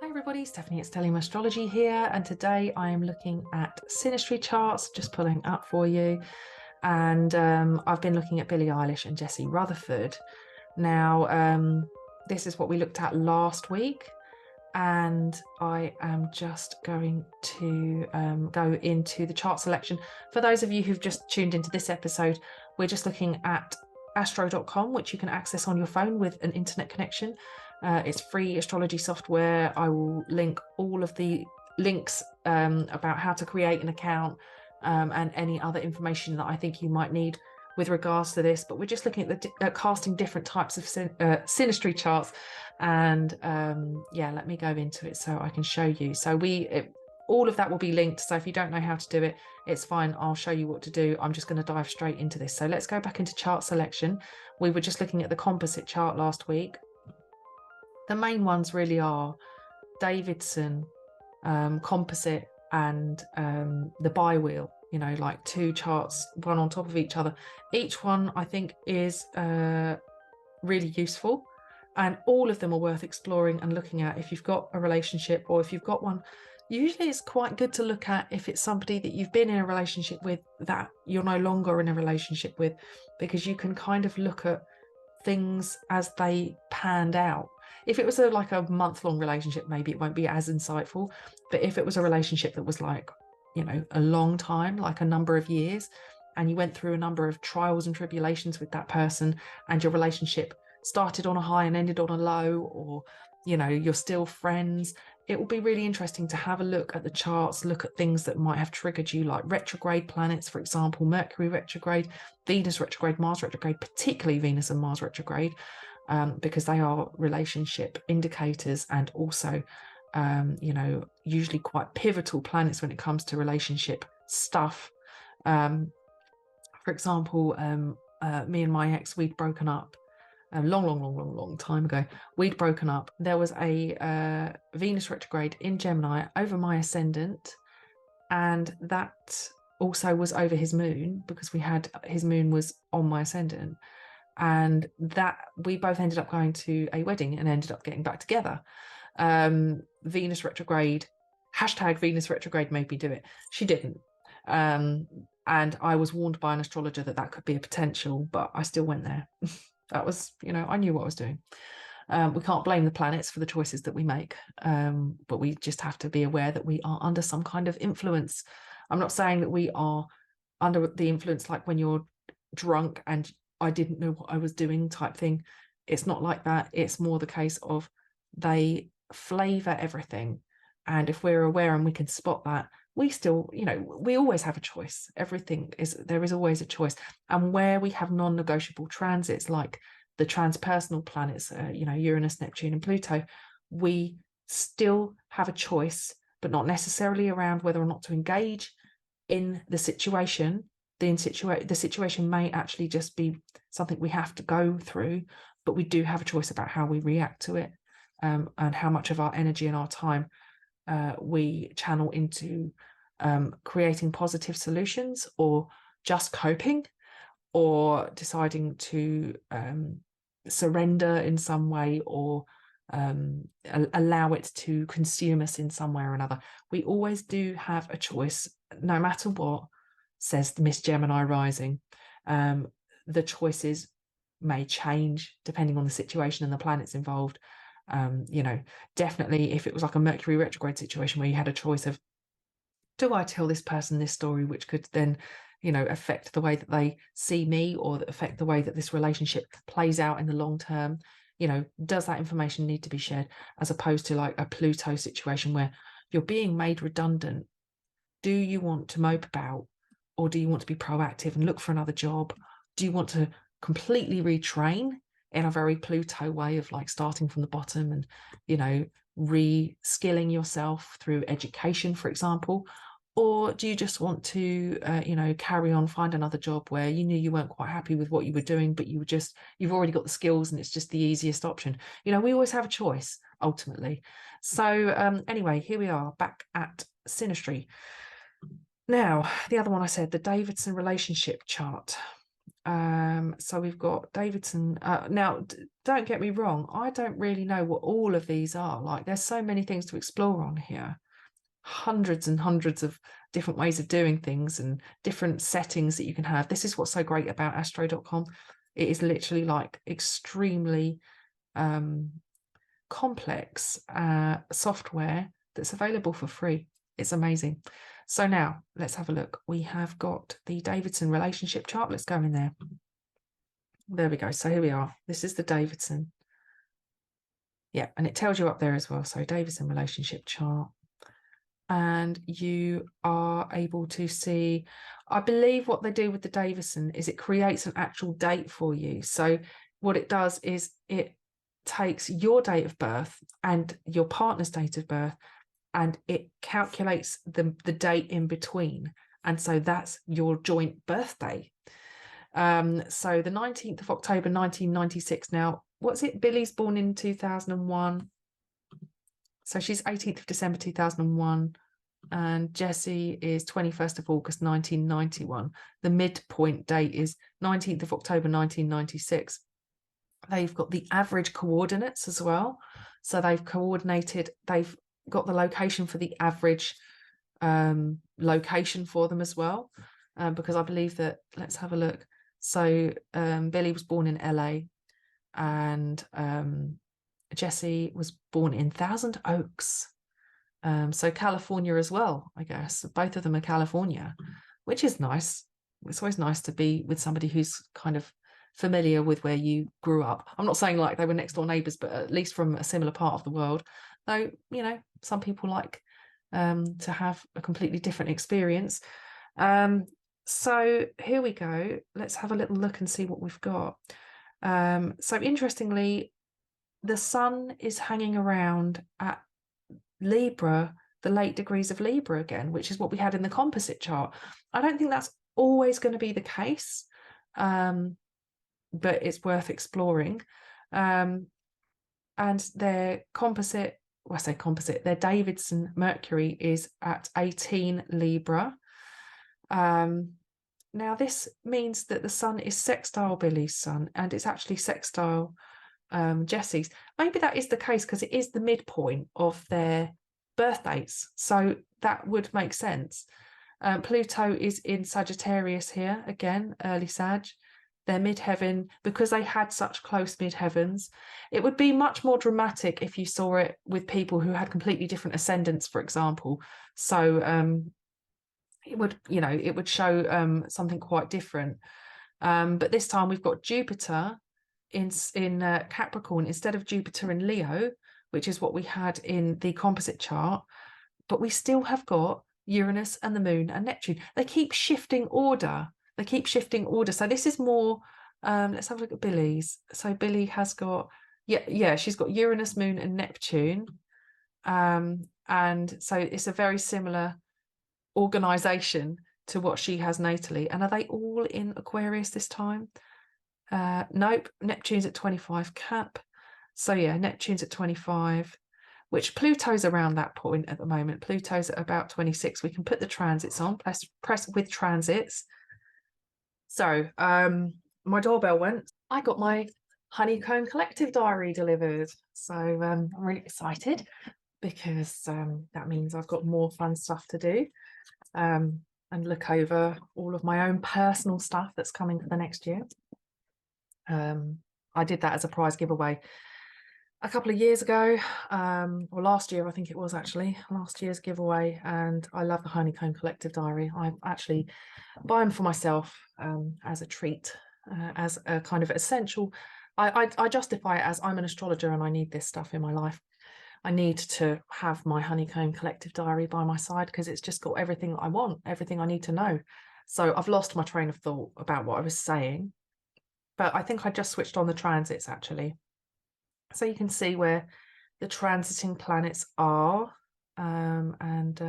Hi everybody, Stephanie at Stellium Astrology here, and today I am looking at Synastry charts, just pulling up for you. And I've been looking at Billie Eilish and Jesse Rutherford. Now, this is what we looked at last week, and I am just going to go into the chart selection. For those of you who've just tuned into this episode, we're just looking at astro.com, which you can access on your phone with an internet connection. It's free astrology software. I will link all of the links about how to create an account and any other information that I think you might need with regards to this. But we're just looking at casting different types of synastry charts. And yeah, let me go into it so I can show you. So all of that will be linked. So if you don't know how to do it, it's fine. I'll show you what to do. I'm just going to dive straight into this. So let's go back into chart selection. We were just looking at the composite chart last week. The main ones really are Davidson, composite, and the bi-wheel, you know, like two charts, one on top of each other. Each one, I think, is really useful, and all of them are worth exploring and looking at if you've got a relationship, or if you've got one. Usually it's quite good to look at if it's somebody that you've been in a relationship with that you're no longer in a relationship with, because you can kind of look at things as they panned out. If it was like a month-long relationship, maybe it won't be as insightful. But if it was a relationship that was like, you know, a long time, like a number of years, and you went through a number of trials and tribulations with that person, and your relationship started on a high and ended on a low, or, you know, you're still friends, it will be really interesting to have a look at the charts, look at things that might have triggered you, like retrograde planets, for example, Mercury retrograde, Venus retrograde, Mars retrograde, particularly Venus and Mars retrograde, because they are relationship indicators, and also, you know, usually quite pivotal planets when it comes to relationship stuff. For example, me and my ex, we'd broken up a long time ago. We'd broken up. There was a Venus retrograde in Gemini over my ascendant, and that also was over his moon, because his moon was on my ascendant, and that we both ended up going to a wedding and ended up getting back together. Venus retrograde, hashtag Venus retrograde made me do it. She didn't. And I was warned by an astrologer that that could be a potential, but I still went there. That was, you know, I knew what I was doing. We can't blame the planets for the choices that we make, but we just have to be aware that we are under some kind of influence. I'm not saying that we are under the influence like when you're drunk and I didn't know what I was doing type thing. It's not like that. It's more the case of they flavor everything. And if we're aware and we can spot that, we still, you know, we always have a choice. There is always a choice. And where we have non-negotiable transits, like the transpersonal planets, you know, Uranus, Neptune, and Pluto, we still have a choice, but not necessarily around whether or not to engage in the situation. The situation may actually just be something we have to go through, but we do have a choice about how we react to it, and how much of our energy and our time we channel into creating positive solutions, or just coping, or deciding to surrender in some way, or allow it to consume us in some way or another. We always do have a choice, no matter what, says Miss Gemini rising. The choices may change depending on the situation and the planets involved. You know, definitely if it was like a Mercury retrograde situation where you had a choice of, do I tell this person this story, which could then, you know, affect the way that they see me, or affect the way that this relationship plays out in the long term? You know, does that information need to be shared, as opposed to like a Pluto situation where you're being made redundant? Do you want to mope about, or do you want to be proactive and look for another job? Do you want to completely retrain in a very Pluto way of like starting from the bottom and, you know, re-skilling yourself through education, for example? Or do you just want to, you know, carry on, find another job where you knew you weren't quite happy with what you were doing, but you've already got the skills and it's just the easiest option? You know, we always have a choice ultimately. So anyway, here we are back at Synastry. Now, the other one I said, the Davidson relationship chart. So we've got Davidson. Now, don't get me wrong, I don't really know what all of these are. Like, there's so many things to explore on here. Hundreds and hundreds of different ways of doing things and different settings that you can have. This is what's so great about astro.com. It is literally like extremely complex software that's available for free. It's amazing. So now let's have a look. We have got the Davidson relationship chart. Let's go in there. There we go. So here we are. This is the Davidson. Yeah, and it tells you up there as well. So Davidson relationship chart. And you are able to see, I believe what they do with the Davidson is it creates an actual date for you. So what it does is it takes your date of birth and your partner's date of birth, and it calculates the date in between. And so that's your joint birthday. So the 19th of October, 1996. Now, what's it? Billie's born in 2001. So she's 18th of December, 2001. And Jessie is 21st of August, 1991. The midpoint date is 19th of October, 1996. They've got the average coordinates as well. So they've got the location for the average location for them as well. Because I believe that, let's have a look. So Billie was born in LA, and Jessie was born in Thousand Oaks. So California as well, I guess. Both of them are California, which is nice. It's always nice to be with somebody who's kind of familiar with where you grew up. I'm not saying like they were next door neighbors, but at least from a similar part of the world. Though, you know, some people like to have a completely different experience. So here we go. Let's have a little look and see what we've got. So interestingly, the sun is hanging around at Libra, the late degrees of Libra again, which is what we had in the composite chart. I don't think that's always going to be the case, but it's worth exploring. And their composite, well, I say composite, their Davidson Mercury is at 18 Libra. Now this means that the sun is sextile Billie's sun, and it's actually sextile Jessie's. Maybe that is the case because it is the midpoint of their birth dates, so that would make sense. Pluto is in Sagittarius here again, early Sag. Their midheaven, because they had such close midheavens, it would be much more dramatic if you saw it with people who had completely different ascendants, for example. So it would, you know, it would show something quite different. But this time we've got Jupiter in Capricorn instead of Jupiter in Leo, which is what we had in the composite chart. But we still have got Uranus and the Moon and Neptune. They keep shifting order. They keep shifting order. So this is more, let's have a look at Billie's. So Billie has got, yeah, she's got Uranus, Moon and Neptune. And so it's a very similar organization to what she has natally. And are they all in Aquarius this time? Nope, Neptune's at 25 Cap. So yeah, Neptune's at 25, which Pluto's around that point at the moment. Pluto's at about 26. We can put the transits on, press with transits. So my doorbell went. I got my Honeycomb Collective diary delivered. So I'm really excited because that means I've got more fun stuff to do and look over all of my own personal stuff that's coming for the next year. I did that as a prize giveaway a couple of years ago, or last year, I think it was actually last year's giveaway. And I love the Honeycomb Collective diary. I actually buy them for myself as a treat, as a kind of essential. I justify it as I'm an astrologer and I need this stuff in my life. I need to have my Honeycomb Collective diary by my side because it's just got everything I want, everything I need to know. So I've lost my train of thought about what I was saying, but I think I just switched on the transits actually. So you can see where the transiting planets are, and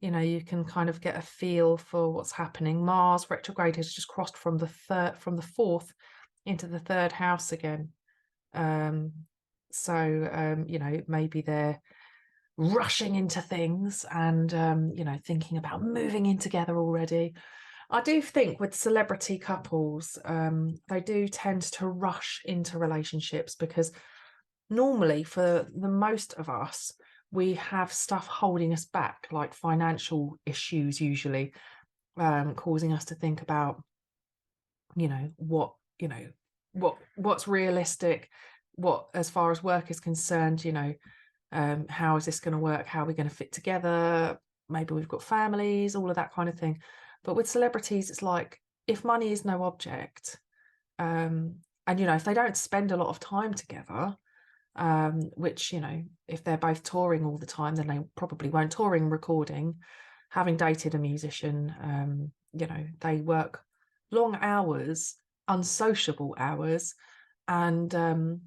you know, you can kind of get a feel for what's happening. Mars retrograde has just crossed from the fourth into the third house again. So you know, maybe they're rushing into things and you know, thinking about moving in together already. I do think with celebrity couples, they do tend to rush into relationships because normally for the most of us, we have stuff holding us back, like financial issues usually, causing us to think about, what's realistic, what, as far as work is concerned, how is this going to work? How are we going to fit together? Maybe we've got families, all of that kind of thing. But with celebrities, it's like, if money is no object, and if they don't spend a lot of time together, which, if they're both touring all the time, then they probably won't. Touring, recording, having dated a musician, they work long hours, unsociable hours, and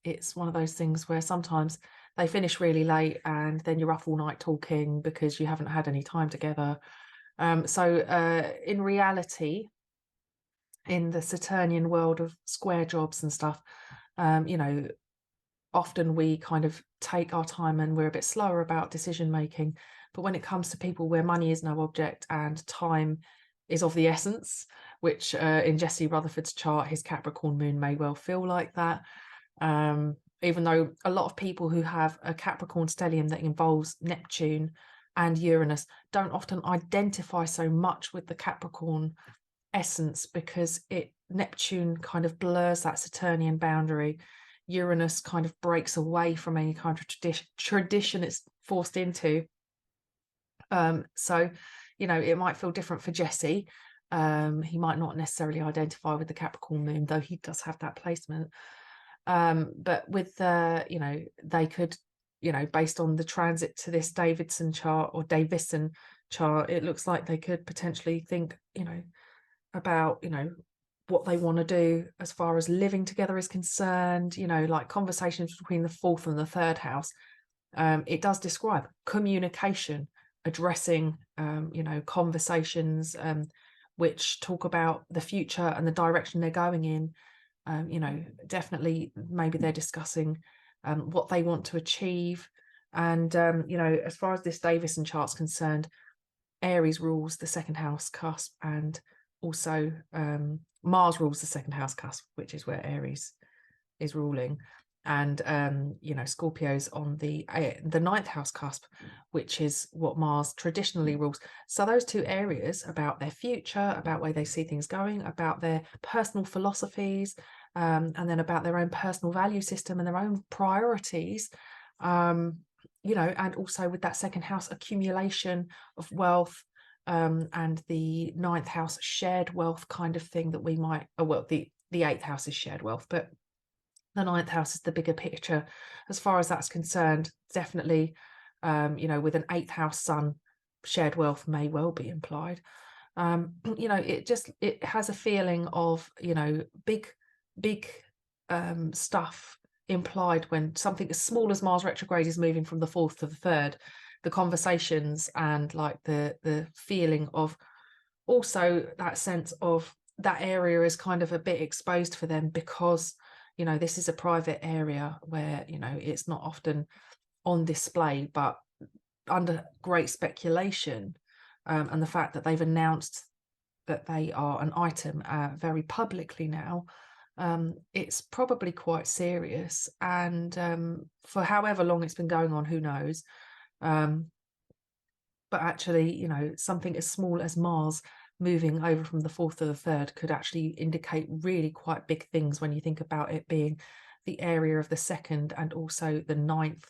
it's one of those things where sometimes they finish really late and then you're up all night talking because you haven't had any time together. So in reality, in the Saturnian world of square jobs and stuff, often we kind of take our time and we're a bit slower about decision making. But when it comes to people where money is no object and time is of the essence, which in Jesse Rutherford's chart, his Capricorn moon may well feel like that. Even though a lot of people who have a Capricorn stellium that involves Neptune and Uranus don't often identify so much with the Capricorn essence, because Neptune kind of blurs that Saturnian boundary. Uranus kind of breaks away from any kind of tradition it's forced into. So, it might feel different for Jesse. He might not necessarily identify with the Capricorn moon, though he does have that placement. But with they could, based on the transit to this Davidson chart or Davidson chart, it looks like they could potentially think, about, what they want to do as far as living together is concerned, like conversations between the fourth and the third house. It does describe communication, addressing, conversations which talk about the future and the direction they're going in. Definitely maybe they're discussing what they want to achieve. And, as far as this Davidson chart's concerned, Aries rules the second house cusp, and also Mars rules the second house cusp, which is where Aries is ruling. And, Scorpio's on the ninth house cusp, which is what Mars traditionally rules. So those two areas about their future, about where they see things going, about their personal philosophies, and then about their own personal value system and their own priorities, and also with that second house accumulation of wealth, and the ninth house shared wealth kind of thing that we might, the eighth house is shared wealth, but the ninth house is the bigger picture as far as that's concerned. Definitely, with an eighth house sun, shared wealth may well be implied. It has a feeling of, big stuff implied when something as small as Mars retrograde is moving from the fourth to the third. The conversations and like the feeling of also that sense of that area is kind of a bit exposed for them, because this is a private area where it's not often on display, but under great speculation, and the fact that they've announced that they are an item very publicly now, it's probably quite serious. And for however long it's been going on, who knows, but actually, something as small as Mars moving over from the fourth to the third could actually indicate really quite big things when you think about it being the area of the second and also the ninth.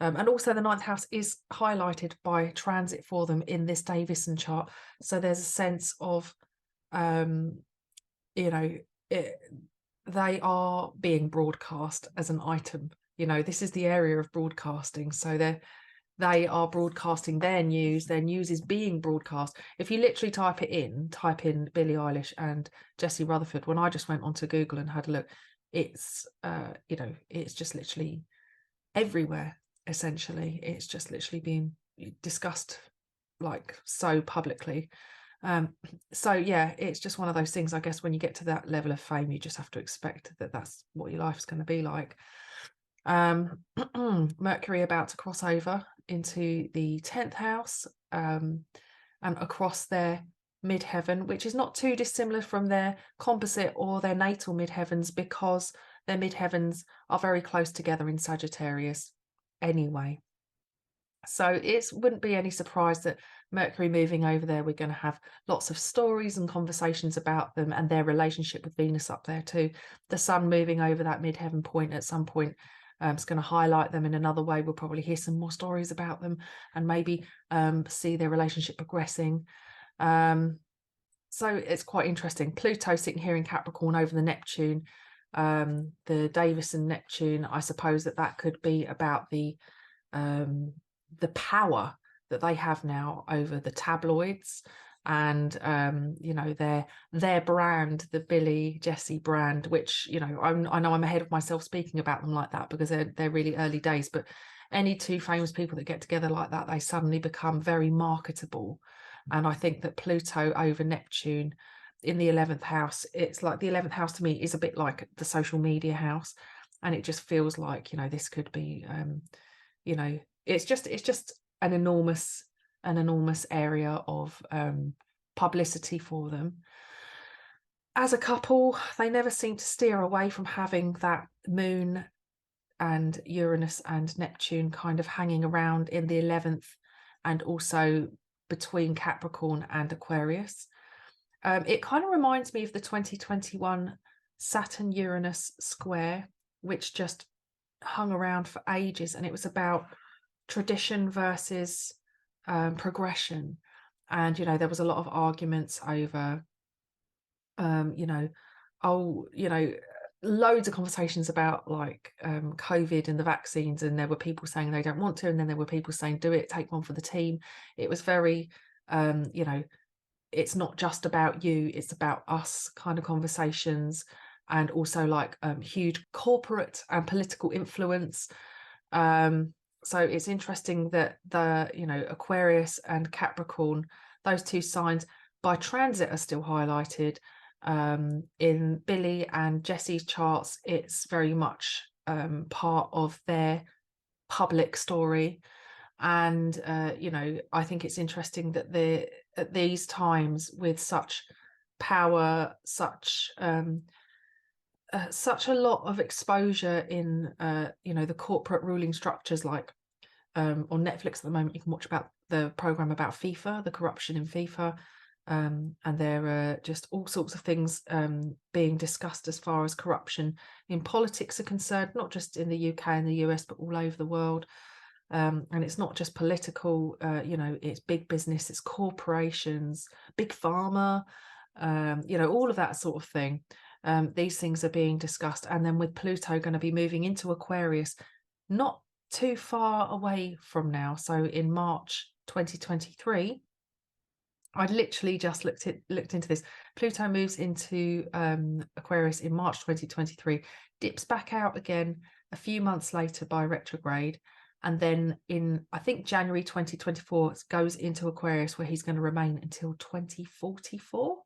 And also the ninth house is highlighted by transit for them in this Davidson chart. So there's a sense of, they are being broadcast as an item. This is the area of broadcasting. So they are broadcasting their news. Their news is being broadcast. If you literally type in Billie Eilish and Jesse Rutherford, when I just went onto Google and had a look, it's it's just literally everywhere. Essentially, it's just literally being discussed like so publicly. So yeah, it's just one of those things. I guess when you get to that level of fame, you just have to expect that that's what your life's going to be like. Mercury about to cross over into the 10th house, and across there midheaven, which is not too dissimilar from their composite or their natal midheavens, because their midheavens are very close together in Sagittarius anyway. So it wouldn't be any surprise that Mercury moving over there, we're going to have lots of stories and conversations about them and their relationship with Venus up there too. The Sun moving over that midheaven point at some point is going to highlight them in another way. We'll probably hear some more stories about them and maybe see their relationship progressing. So it's quite interesting. Pluto sitting here in Capricorn over the Neptune, the Davidson Neptune. I suppose that could be about the power that they have now over the tabloids and you know, their brand, the Billie Jessie brand, which, you know, I know I'm ahead of myself speaking about them like that because they're really early days, but any two famous people that get together like that, they suddenly become very marketable. And I think that Pluto over Neptune in the 11th house, it's like the 11th house to me is a bit like the social media house, and it just feels like, you know, this could be you know, it's just an enormous area of publicity for them. As a couple, they never seem to steer away from having that moon and Uranus and Neptune kind of hanging around in the 11th and also between Capricorn and Aquarius. It kind of reminds me of the 2021 Saturn-Uranus square, which just hung around for ages, and it was about tradition versus progression. And, you know, there was a lot of arguments over, you know, loads of conversations about like COVID and the vaccines, and there were people saying they don't want to, and then there were people saying do it, take one for the team. It was very you know, it's not just about you, it's about us kind of conversations, and also like huge corporate and political influence. So it's interesting that the, you know, Aquarius and Capricorn, those two signs by transit are still highlighted. In Billie and Jessie's charts, it's very much part of their public story. And you know, I think it's interesting that at these times with such power, such a lot of exposure in you know, the corporate ruling structures, like on Netflix at the moment you can watch about the program about FIFA, the corruption in FIFA, and there are just all sorts of things being discussed as far as corruption in politics are concerned, not just in the UK and the US but all over the world. And it's not just political, you know, it's big business, it's corporations, big pharma, you know, all of that sort of thing. These things are being discussed. And then with Pluto going to be moving into Aquarius not too far away from now, so in March 2023, I literally just looked into this. Pluto moves into Aquarius in March 2023, dips back out again a few months later by retrograde, and then in, I think, January 2024 goes into Aquarius, where he's going to remain until 2044.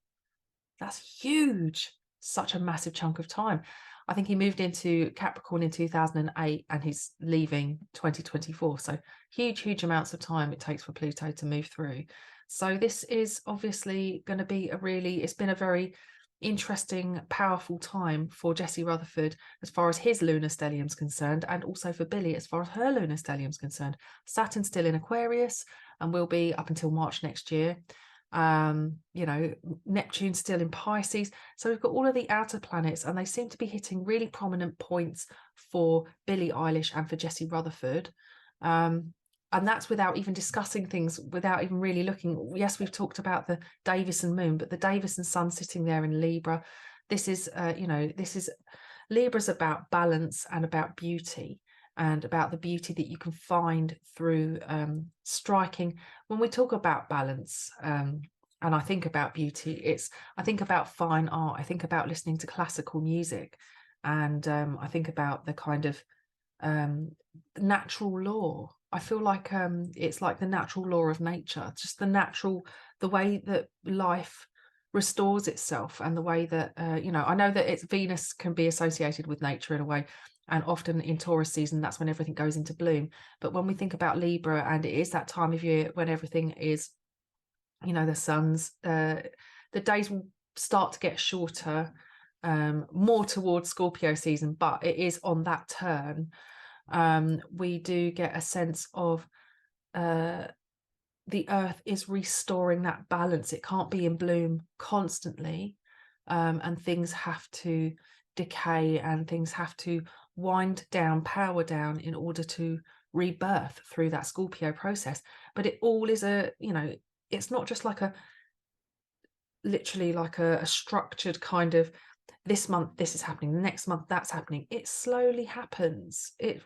That's huge. Such a massive chunk of time. I think he moved into Capricorn in 2008 and he's leaving 2024. So huge amounts of time it takes for Pluto to move through. So this is obviously going to be it's been a very interesting, powerful time for Jessie Rutherford as far as his lunar stellium is concerned, and also for Billie as far as her lunar stellium is concerned. Saturn's still in Aquarius and will be up until March next year. You know, Neptune's still in Pisces. So we've got all of the outer planets, and they seem to be hitting really prominent points for Billie Eilish and for Jessie Rutherford. And that's without even discussing things, without even really looking. Yes, we've talked about the Davidson moon, but the Davidson sun sitting there in Libra. This is, you know, Libra's about balance and about beauty, and about the beauty that you can find through striking. When we talk about balance, and I think about beauty, I think about fine art, I think about listening to classical music, and I think about the kind of natural law. I feel like it's like the natural law of nature, just the way that life restores itself, and the way that you know, I know that Venus can be associated with nature in a way, and often in Taurus season that's when everything goes into bloom. But when we think about Libra, and it is that time of year when everything is you know, the days will start to get shorter, more towards Scorpio season, but it is on that turn. We do get a sense of the earth is restoring that balance. It can't be in bloom constantly, and things have to decay and things have to wind down, power down in order to rebirth through that Scorpio process. But it all is it's not just like literally like a structured kind of, this month this is happening, the next month that's happening. It slowly happens. It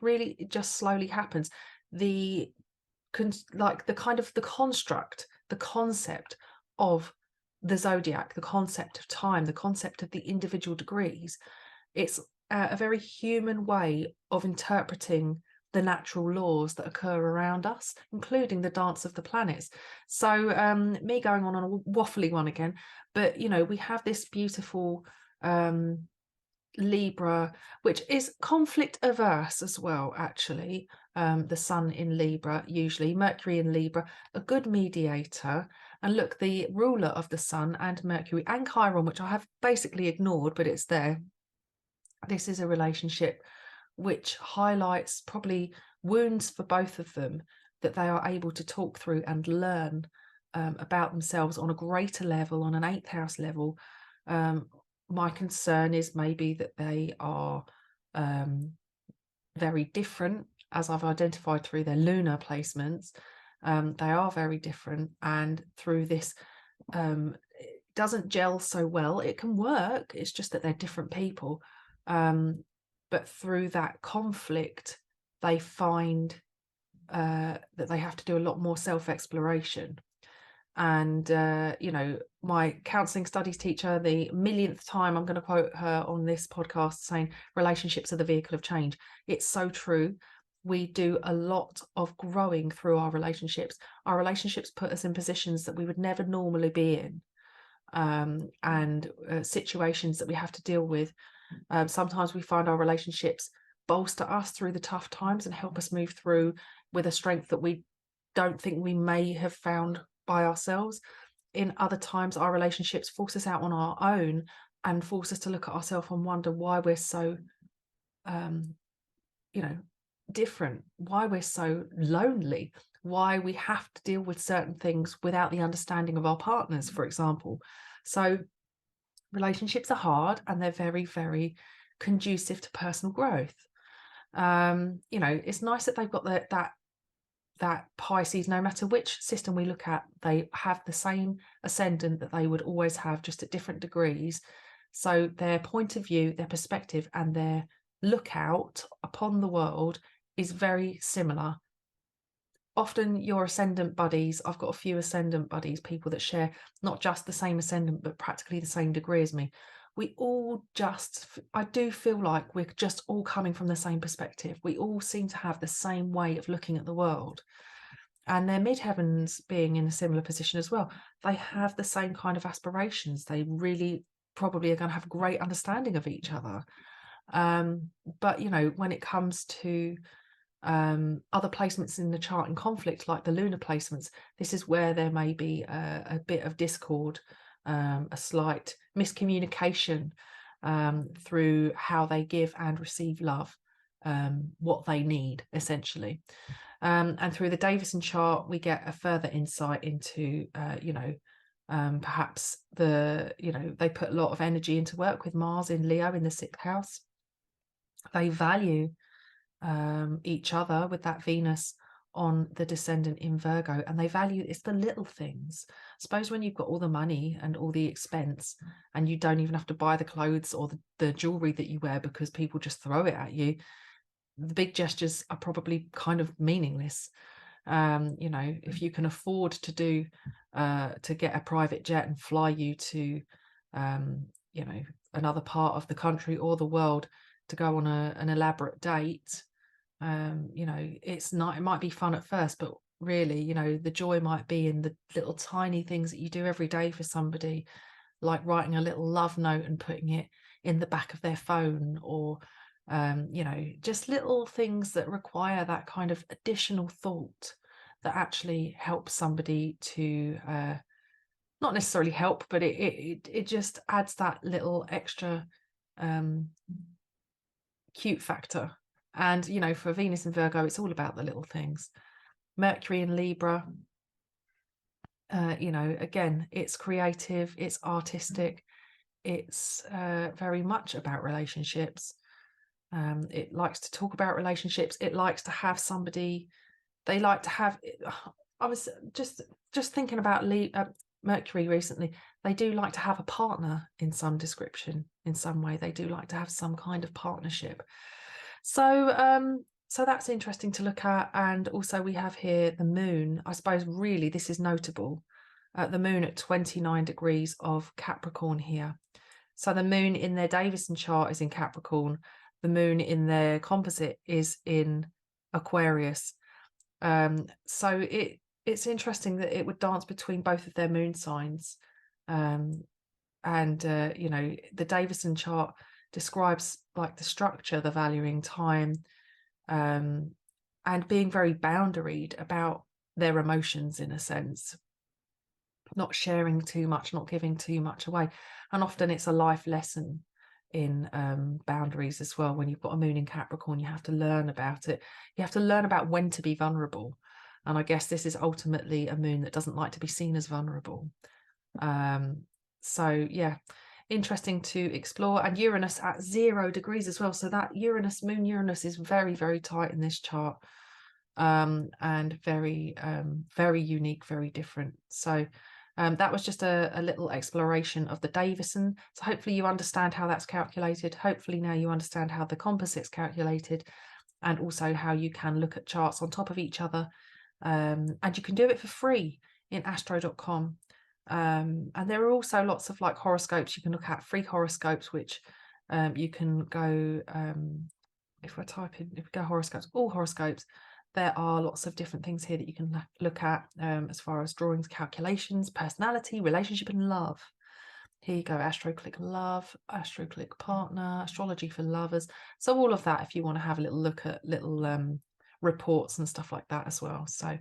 just slowly happens. The construct, the concept of the zodiac, the concept of time, the concept of the individual degrees, it's a very human way of interpreting the natural laws that occur around us, including the dance of the planets. So me going on a waffly one again, but we have this beautiful Libra, which is conflict averse as well, actually. The sun in Libra, usually Mercury in Libra, a good mediator. And look, the ruler of the sun and Mercury and Chiron, which I have basically ignored, but it's there. This is a relationship which highlights probably wounds for both of them that they are able to talk through and learn about themselves on a greater level, on an 8th house level. My concern is maybe that they are very different, as I've identified through their lunar placements. They are very different, and through this, it doesn't gel so well. It can work, it's just that they're different people. But through that conflict, they find that they have to do a lot more self-exploration. And my counseling studies teacher, the millionth time I'm going to quote her on this podcast, saying relationships are the vehicle of change. It's so true. We do a lot of growing through our relationships. Our relationships put us in positions that we would never normally be in, and situations that we have to deal with. Sometimes we find our relationships bolster us through the tough times and help us move through with a strength that we don't think we may have found by ourselves. In other times, our relationships force us out on our own and force us to look at ourselves and wonder why we're so different, why we're so lonely, why we have to deal with certain things without the understanding of our partners, for example. So relationships are hard, and they're very, very conducive to personal growth. It's nice that they've got that Pisces, no matter which system we look at, they have the same ascendant that they would always have, just at different degrees. So their point of view, their perspective, and their lookout upon the world is very similar. Often your ascendant buddies, I've got a few ascendant buddies, people that share not just the same ascendant, but practically the same degree as me. I do feel like we're just all coming from the same perspective. We all seem to have the same way of looking at the world. And their midheavens being in a similar position as well, they have the same kind of aspirations. They really probably are going to have a great understanding of each other. But when it comes to other placements in the chart in conflict, like the lunar placements, this is where there may be a bit of discord, a slight miscommunication through how they give and receive love, what they need, essentially. And through the Davidson chart, we get a further insight into, perhaps they put a lot of energy into work with Mars in Leo in the 6th house. They value each other with that Venus on the descendant in Virgo, and they value it's the little things. I suppose when you've got all the money and all the expense, and you don't even have to buy the clothes or the jewelry that you wear because people just throw it at you, the big gestures are probably kind of meaningless. If you can afford to get a private jet and fly you to another part of the country or the world to go on an elaborate date, it's not, it might be fun at first, but really, the joy might be in the little tiny things that you do every day for somebody, like writing a little love note and putting it in the back of their phone, or just little things that require that kind of additional thought that actually helps somebody to not necessarily help, but it just adds that little extra cute factor. And, you know, for Venus and Virgo, it's all about the little things. Mercury in Libra, you know, again, it's creative, it's artistic, it's very much about relationships. It likes to talk about relationships. It likes to have somebody. They like to have. I was just thinking about Mercury recently. They do like to have a partner in some description, in some way. They do like to have some kind of partnership. So so that's interesting to look at. And also we have here the moon. I suppose really this is notable. The moon at 29 degrees of Capricorn here. So the moon in their Davidson chart is in Capricorn. The moon in their composite is in Aquarius. So it's interesting that it would dance between both of their moon signs. You know, the Davidson chart describes like the structure, the valuing time, and being very boundaried about their emotions in a sense, not sharing too much, not giving too much away. And often it's a life lesson in boundaries as well. When you've got a moon in Capricorn, you have to learn about it. You have to learn about when to be vulnerable. And I guess this is ultimately a moon that doesn't like to be seen as vulnerable. So yeah, interesting to explore. And Uranus at 0 degrees as well. So that moon Uranus is very, very tight in this chart, and very, very unique, very different. So that was just a little exploration of the Davidson. So hopefully you understand how that's calculated. Hopefully now you understand how the composite's calculated, and also how you can look at charts on top of each other. And you can do it for free in astro.com. And there are also lots of like horoscopes you can look at, free horoscopes, which you can go, if we go horoscopes, all horoscopes, there are lots of different things here that you can look at, as far as drawings, calculations, personality, relationship, and love. Here you go, AstroClick Love, AstroClick Partner, Astrology for Lovers. So all of that, if you want to have a little look at little reports and stuff like that as well. So,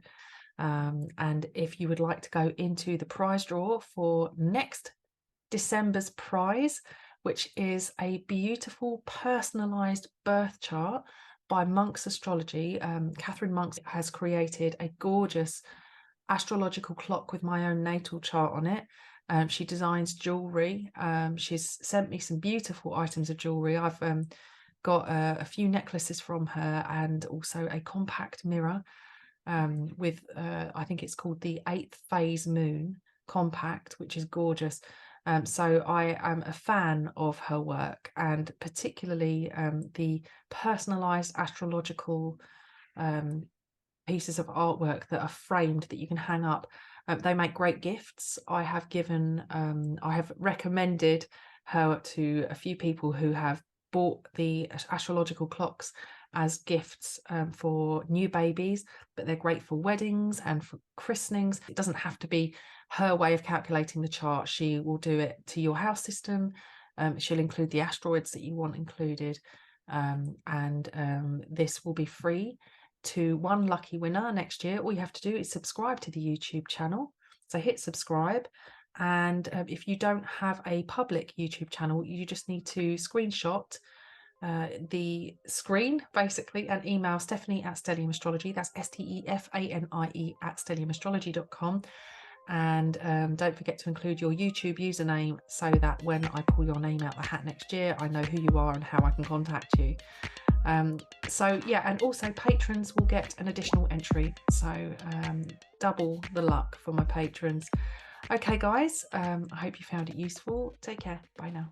and if you would like to go into the prize draw for next December's prize, which is a beautiful personalized birth chart by Monk's Astrology. Catherine Monks has created a gorgeous astrological clock with my own natal chart on it. She designs jewelry. She's sent me some beautiful items of jewelry. I've got a few necklaces from her, and also a compact mirror with I think it's called the 8th phase moon compact, which is gorgeous. So I am a fan of her work, and particularly the personalized astrological pieces of artwork that are framed that you can hang up. They make great gifts. I have recommended her to a few people who have bought the astrological clocks as gifts for new babies, but they're great for weddings and for christenings. It doesn't have to be her way of calculating the chart. She will do it to your house system. She'll include the asteroids that you want included, and this will be free to one lucky winner next year. All you have to do is subscribe to the YouTube channel. So hit subscribe, and if you don't have a public YouTube channel, you just need to screenshot the screen basically and email Stephanie at Stellium Astrology. That's STEFANIE at stelliumastrology.com. And don't forget to include your YouTube username, so that when I pull your name out the hat next year, I know who you are and how I can contact you. So yeah, and also patrons will get an additional entry, so double the luck for my patrons. Okay guys, I hope you found it useful. Take care. Bye now.